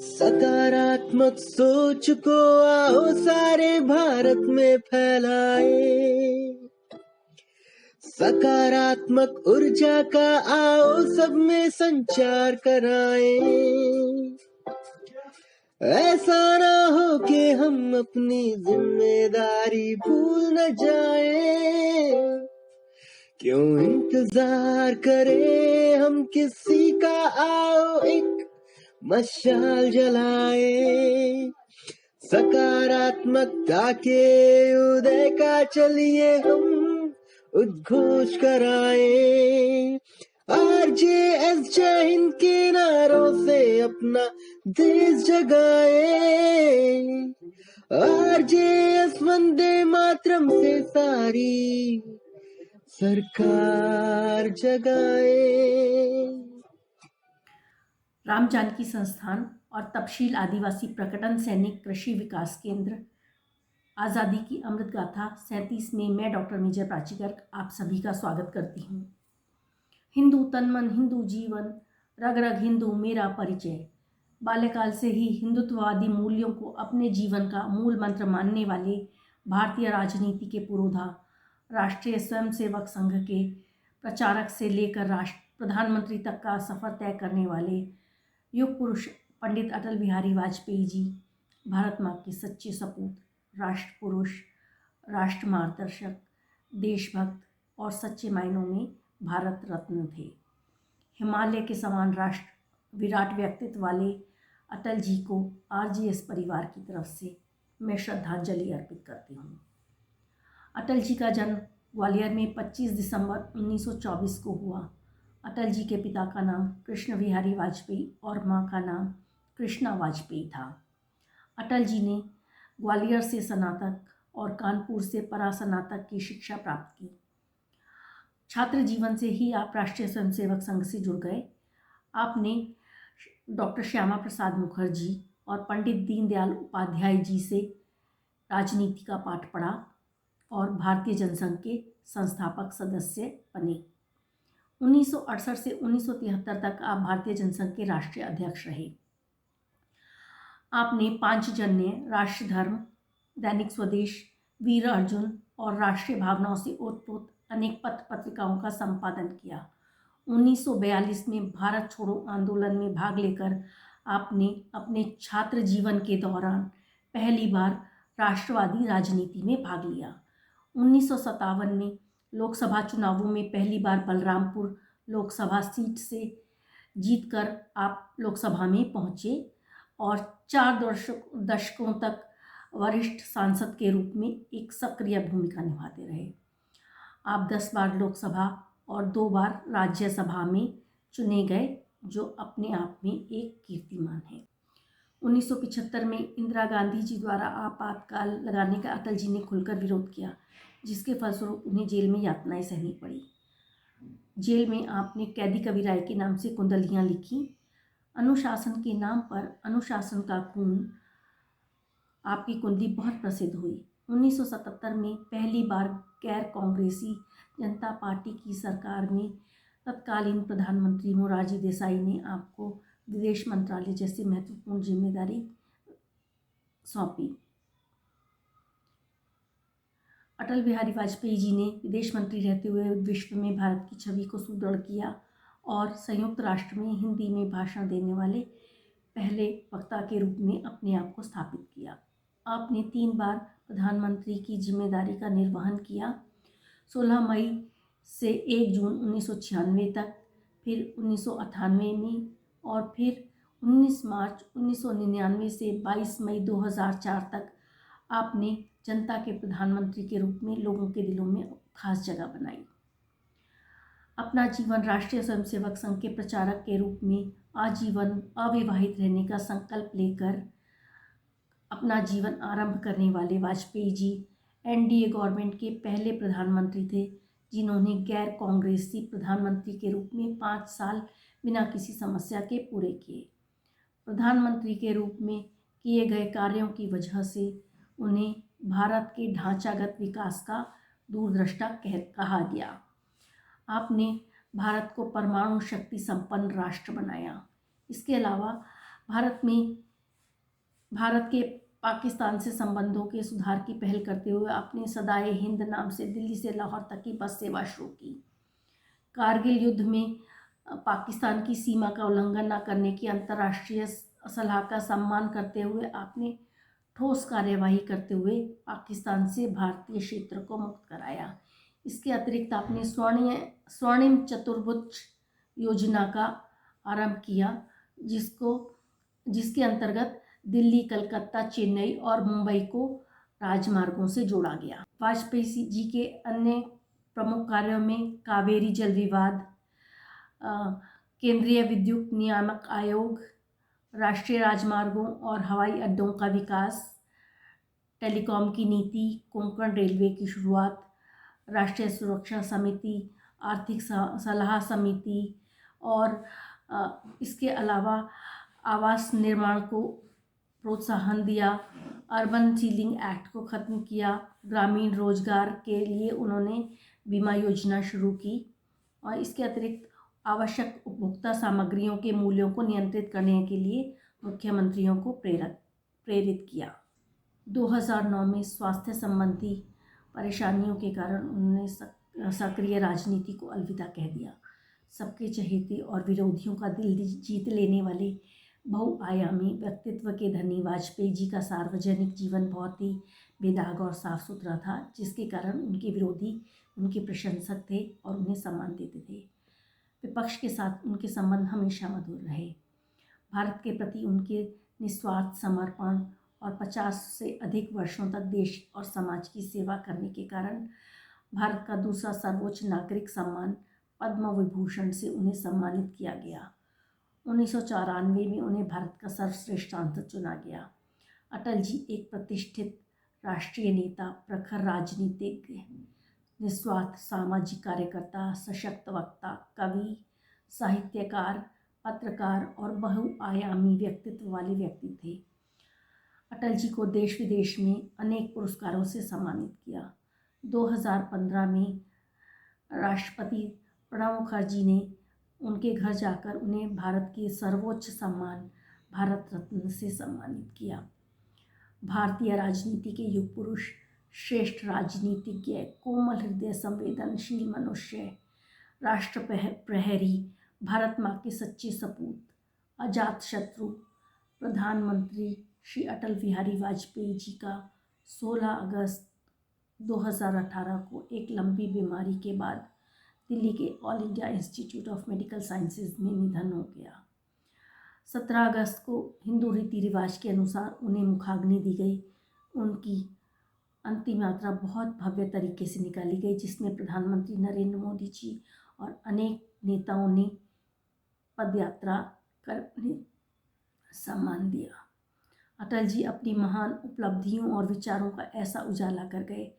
सकारात्मक सोच को आओ सारे भारत में फैलाए, सकारात्मक ऊर्जा का आओ सब में संचार कराए। ऐसा ना हो कि हम अपनी जिम्मेदारी भूल न जाए, क्यों इंतजार करें हम किसी का, आओ एक मशाल जलाए। सकारात्मकता के उदय का चलिए हम उद्घोष कराए। RJS जय हिंद के नारों से अपना देश जगाए, RJS वंदे मातरम से सारी सरकार जगाए। राम जानकी संस्थान और तपशील आदिवासी प्रकटन सैनिक कृषि विकास केंद्र आज़ादी की अमृत गाथा 37 में मैं डॉक्टर मेजर प्राची गर्ग आप सभी का स्वागत करती हूँ। हिंदू तन मन हिंदू जीवन, रग रग हिंदू मेरा परिचय। बाल्यकाल से ही हिंदुत्ववादी मूल्यों को अपने जीवन का मूल मंत्र मानने वाले भारतीय राजनीति के पुरोधा, राष्ट्रीय स्वयंसेवक संघ के प्रचारक से लेकर राष्ट्र प्रधानमंत्री तक का सफ़र तय करने वाले युग पुरुष पंडित अटल बिहारी वाजपेयी जी भारत माँ के सच्चे सपूत, राष्ट्र पुरुष, राष्ट्र मार्गदर्शक, देशभक्त और सच्चे मायनों में भारत रत्न थे। हिमालय के समान राष्ट्र विराट व्यक्तित्व वाले अटल जी को RJS परिवार की तरफ से मैं श्रद्धांजलि अर्पित करती हूँ। अटल जी का जन्म ग्वालियर में 25 दिसंबर 1924 को हुआ। अटल जी के पिता का नाम कृष्ण बिहारी वाजपेयी और माँ का नाम कृष्णा वाजपेयी था। अटल जी ने ग्वालियर से स्नातक और कानपुर से परास्नातक की शिक्षा प्राप्त की। छात्र जीवन से ही आप राष्ट्रीय स्वयंसेवक संघ से जुड़ गए। आपने डॉक्टर श्यामा प्रसाद मुखर्जी और पंडित दीनदयाल उपाध्याय जी से राजनीति का पाठ पढ़ा और भारतीय जनसंघ के संस्थापक सदस्य बने। 1968 से 1973 तक आप भारतीय जनसंघ के राष्ट्रीय अध्यक्ष रहे। आपने पांचजन्य, राष्ट्रधर्म, दैनिक स्वदेश, वीर अर्जुन और राष्ट्रीय भावनाओं से ओतप्रोत अनेक पत्र पत्रिकाओं का संपादन किया। 1942 में भारत छोड़ो आंदोलन में भाग लेकर आपने अपने छात्र जीवन के दौरान पहली बार राष्ट्रवादी राजनीति में भाग लिया। 1957 में लोकसभा चुनावों में पहली बार बलरामपुर लोकसभा सीट से जीतकर आप लोकसभा में पहुंचे और 4 दशकों तक वरिष्ठ सांसद के रूप में एक सक्रिय भूमिका निभाते रहे। आप 10 बार लोकसभा और 2 बार राज्यसभा में चुने गए, जो अपने आप में एक कीर्तिमान है। 1975 में इंदिरा गांधी जी द्वारा आपातकाल लगाने का अटल जी ने खुलकर विरोध किया, जिसके फलस्वरूप उन्हें जेल में यातनाएं सहनी पड़ी। जेल में आपने कैदी कबीर राय के नाम से कुंडलियाँ लिखी। अनुशासन के नाम पर अनुशासन का खून आपकी कुंडली बहुत प्रसिद्ध हुई। 1977 में पहली बार गैर कांग्रेसी जनता पार्टी की सरकार में तत्कालीन प्रधानमंत्री मोरारजी देसाई ने आपको विदेश मंत्रालय जैसी महत्वपूर्ण जिम्मेदारी सौंपी। अटल बिहारी वाजपेयी जी ने विदेश मंत्री रहते हुए विश्व में भारत की छवि को सुदृढ़ किया और संयुक्त राष्ट्र में हिंदी में भाषण देने वाले पहले वक्ता के रूप में अपने आप को स्थापित किया। आपने 3 बार प्रधानमंत्री की जिम्मेदारी का निर्वहन किया, 16 मई से 1 जून 1996 तक, फिर 1998 में और फिर 19 मार्च 1999 से 22 मई 2004 तक आपने जनता के प्रधानमंत्री के रूप में लोगों के दिलों में खास जगह बनाई। अपना जीवन राष्ट्रीय स्वयंसेवक संघ के प्रचारक के रूप में आजीवन अविवाहित रहने का संकल्प लेकर अपना जीवन आरंभ करने वाले वाजपेयी जी NDA गवर्नमेंट के पहले प्रधानमंत्री थे, जिन्होंने गैर कांग्रेसी प्रधानमंत्री के रूप में 5 साल बिना किसी समस्या के पूरे किए। प्रधानमंत्री के रूप में किए गए कार्यों की वजह से उन्हें भारत के ढांचागत विकास का दूरदृष्टा कहा गया। आपने भारत को परमाणु शक्ति संपन्न राष्ट्र बनाया। इसके अलावा भारत के पाकिस्तान से संबंधों के सुधार की पहल करते हुए आपने सदाए हिंद नाम से दिल्ली से लाहौर तक की बस सेवा शुरू की। कारगिल युद्ध में पाकिस्तान की सीमा का उल्लंघन न करने की अंतर्राष्ट्रीय सलाह का सम्मान करते हुए आपने ठोस कार्यवाही करते हुए पाकिस्तान से भारतीय क्षेत्र को मुक्त कराया। इसके अतिरिक्त आपने स्वर्णिम चतुर्भुज योजना का आरंभ किया, जिसके अंतर्गत दिल्ली, कलकत्ता, चेन्नई और मुंबई को राजमार्गों से जोड़ा गया। वाजपेयी जी के अन्य प्रमुख कार्यों में कावेरी जल विवाद, केंद्रीय विद्युत नियामक आयोग, राष्ट्रीय राजमार्गों और हवाई अड्डों का विकास, टेलीकॉम की नीति, कोंकण रेलवे की शुरुआत, राष्ट्रीय सुरक्षा समिति, आर्थिक सलाह समिति और इसके अलावा आवास निर्माण को प्रोत्साहन दिया, अर्बन सीलिंग एक्ट को ख़त्म किया, ग्रामीण रोजगार के लिए उन्होंने बीमा योजना शुरू की और इसके अतिरिक्त आवश्यक उपभोक्ता सामग्रियों के मूल्यों को नियंत्रित करने के लिए मुख्यमंत्रियों को प्रेरित किया। 2009 में स्वास्थ्य संबंधी परेशानियों के कारण उन्होंने सक्रिय राजनीति को अलविदा कह दिया। सबके चहेते और विरोधियों का दिल जीत लेने वाले बहुआयामी व्यक्तित्व के धनी वाजपेयी जी का सार्वजनिक जीवन बहुत ही बेदाग और साफ सुथरा था, जिसके कारण उनके विरोधी उनके प्रशंसक थे और उन्हें सम्मान देते थे। विपक्ष के साथ उनके संबंध हमेशा मधुर रहे। भारत के प्रति उनके निस्वार्थ समर्पण और 50 से अधिक वर्षों तक देश और समाज की सेवा करने के कारण भारत का दूसरा सर्वोच्च नागरिक सम्मान पद्म विभूषण से उन्हें सम्मानित किया गया। 1994 में उन्हें भारत का सर्वश्रेष्ठ सांसद चुना गया। अटल जी एक प्रतिष्ठित राष्ट्रीय नेता, प्रखर राजनीतिज्ञ, निस्वार्थ सामाजिक कार्यकर्ता, सशक्त वक्ता, कवि, साहित्यकार, पत्रकार और बहुआयामी व्यक्तित्व वाले व्यक्ति थे। अटल जी को देश विदेश में अनेक पुरस्कारों से सम्मानित किया। 2015 में राष्ट्रपति प्रणब मुखर्जी ने उनके घर जाकर उन्हें भारत के सर्वोच्च सम्मान भारत रत्न से सम्मानित किया। भारतीय राजनीति के युग पुरुष, श्रेष्ठ राजनीतिज्ञ, कोमल हृदय, संवेदनशील मनुष्य, राष्ट्र प्रहरी, भारत माँ के सच्चे सपूत, अजात शत्रु प्रधानमंत्री श्री अटल बिहारी वाजपेयी जी का 16 अगस्त 2018 को एक लंबी बीमारी के बाद दिल्ली के all India institute of medical sciences में निधन हो गया। 17 अगस्त को हिंदू रीति रिवाज के अनुसार उन्हें मुखाग्नि दी गई। उनकी अंतिम यात्रा बहुत भव्य तरीके से निकाली गई, जिसमें प्रधानमंत्री नरेंद्र मोदी जी और अनेक नेताओं ने पदयात्रा कर उन्हें सम्मान दिया। अटल जी अपनी महान उपलब्धियों और विचारों का ऐसा उजाला कर गए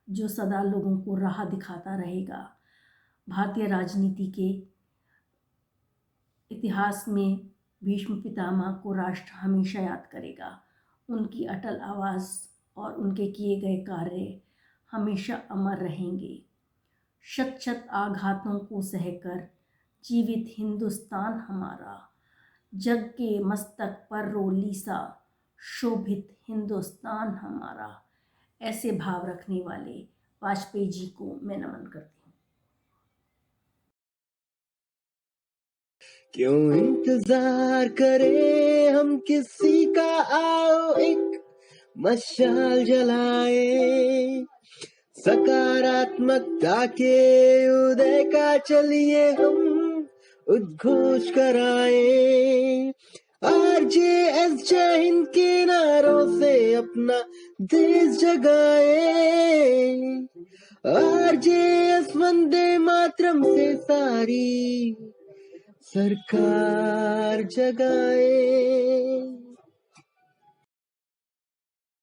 जो सदा लोगों को राह दिखाता रहेगा। भारतीय राजनीति के इतिहास में भीष्म पितामह को राष्ट्र हमेशा याद करेगा। उनकी अटल आवाज़ और उनके किए गए कार्य हमेशा अमर रहेंगे। शत शत आघातों को सहकर जीवित हिंदुस्तान हमारा, जग के मस्तक पर रोली सा शोभित हिंदुस्तान हमारा। ऐसे भाव रखने वाले वाजपेयी जी को मैं नमन करती हूँ। क्यों इंतजार करें हम किसी का, आओ एक मशाल जलाए, सकारात्मकता के उदय का चलिए हम उद्घोष कराए। RJS जय हिंद के नारों से अपना देश जगाए, RJS वंदे मातरम से सारी सरकार जगाए।